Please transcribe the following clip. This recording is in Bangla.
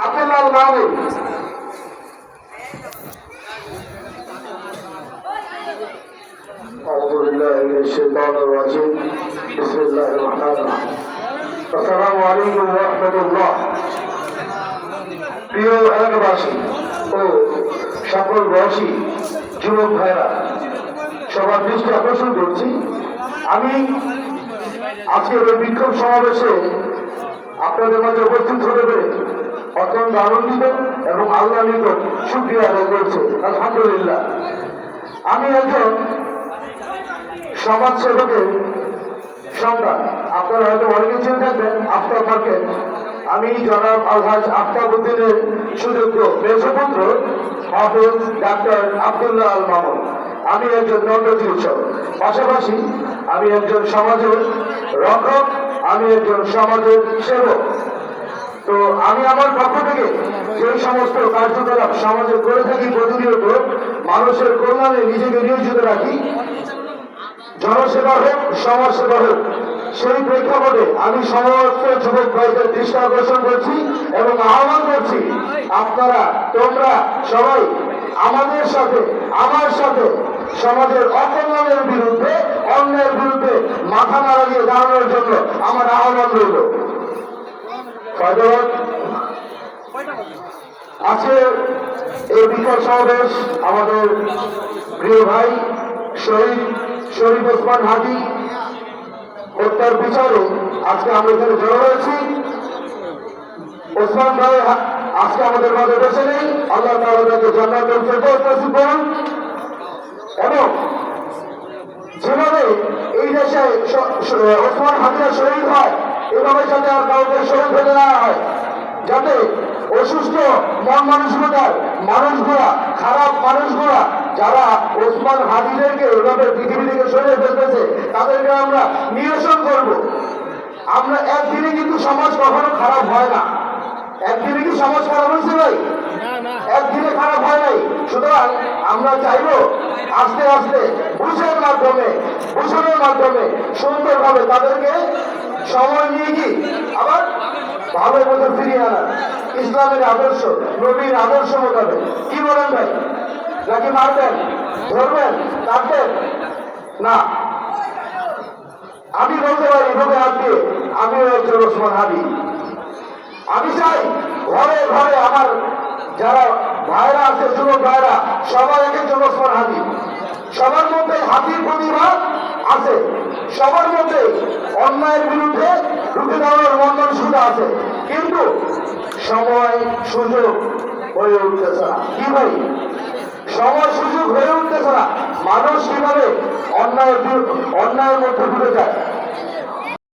আব্দুল্লাহ আল মামুন। أعوذ بالله من الشيطان الرجيم بسم الله الرحمن الرحيم السلام عليكم ورحمة الله। প্রিয় এলাকাবাসী ও সকল বয়সী যুবক ভাইরা, সবার দৃষ্টি আকর্ষণ করছি, আমি আজকের এই বিক্ষোভ সমাবেশে আপনাদের মাঝে উপস্থিত হতে পেরে অত্যন্ত আনন্দিত এবং আল্লাহ নিকট শুকরিয়া আদায় করছি, আলহামদুলিল্লাহ। আমি একজন সমাজসেবকের সন্তান, আপনারা হয়তো অনেকে চিনে থাকবেন আফতাব মার্কেট। আমি জনাব আলহাজ আফতাব উদ্দিনের সুযোগ্য মেজপুত্র হাফেজ ডাক্তার আব্দুল্লাহ আল মামুন। আমি একজন দণ্ড চিকিৎসক, পাশাপাশি আমি একজন সমাজের রক্ষক, আমি একজন সমাজের সেবক। তো আমি আমার পক্ষ থেকে যে সমস্ত কার্যকলাপ সমাজে করে থাকি, প্রতিনিয়ত মানুষের কল্যাণে নিজেকে নিয়োজিত রাখি, জনসেবা হোক সমাজ সেবা হোক, সেই প্রেক্ষাপটে আমি সমস্ত যুবক ভাইদের দৃষ্টি আকর্ষণ করছি এবং আহ্বান করছি, আপনারা তোমরা সবাই আমাদের সাথে, আমার সাথে সমাজের অকল্যাণের বিরুদ্ধে, অন্যের বিরুদ্ধে মাথা নাড়া দিয়ে দাঁড়ানোর জন্য আমার আহ্বান রইল। আজকে এই বিক্ষোভ সমাবেশ আমাদের প্রিয় ভাই শরীফ ওসমান হাদি হত্যার বিচারে আজকে আমরা এখানে জড়ো হয়েছি। ওসমান ভাই আজকে আমাদের মাঝে বেঁচে নেই, আল্লাহ তাআলা তাকে জান্নাতুল ফেরদৌস নসিব করুন। এবং যেভাবে এই দেশে ওসমান হাদিরা শহীদ হয়, এভাবে যাতে আর কাউকে শহীদ হতে না হয়, যাতে অসুস্থ মন মানসিকতার মানুষগুলা, খারাপ মানুষগুলা যারা ওসমান হাদিদেরকে এভাবে পৃথিবী থেকে সরিয়ে ফেলতেছে, তাদেরকে আমরা নিরসন করব। আমরা একদিনে কিন্তু সমাজ কখনো খারাপ হয় না। একদিনে কি সমাজ খারাপ হয়েছে ভাই? একদিনে খারাপ হয় নাই। সুতরাং আমরা চাইব আস্তে আস্তে বুঝানোর মাধ্যমে সুন্দরভাবে তাদেরকে সময় নিয়ে কি আবার ভালো মতো ফিরিয়ে আনা, ইসলামের আদর্শ, নবীর আদর্শ মোতাবেক। কি বলেন ভাই? নাকি মারবেন, ধরবেন, কাটবেন? না, আমি বলতে পারি বুকে হাত দিয়ে, আমিও একজন ওসমান হাদি। আমি চাই ঘরে ঘরে আমার যারা ভাইরা আছে, যুবক ভাইরা, সবাই এক একজন ওসমান হাদি। সবার মধ্যে হাতির প্রতিভা আছে, সবার মধ্যে অন্যায়ের বিরুদ্ধে রুখে দাঁড়ানোর মন মানসিকতা আছে, কিন্তু সময় সুযোগ হয়ে উঠতেছে না। কি ভাই? সময় সুযোগ হয়ে উঠতেছে না। মানুষ কিভাবে অন্যায়ের মধ্যে ঢুকে যায়,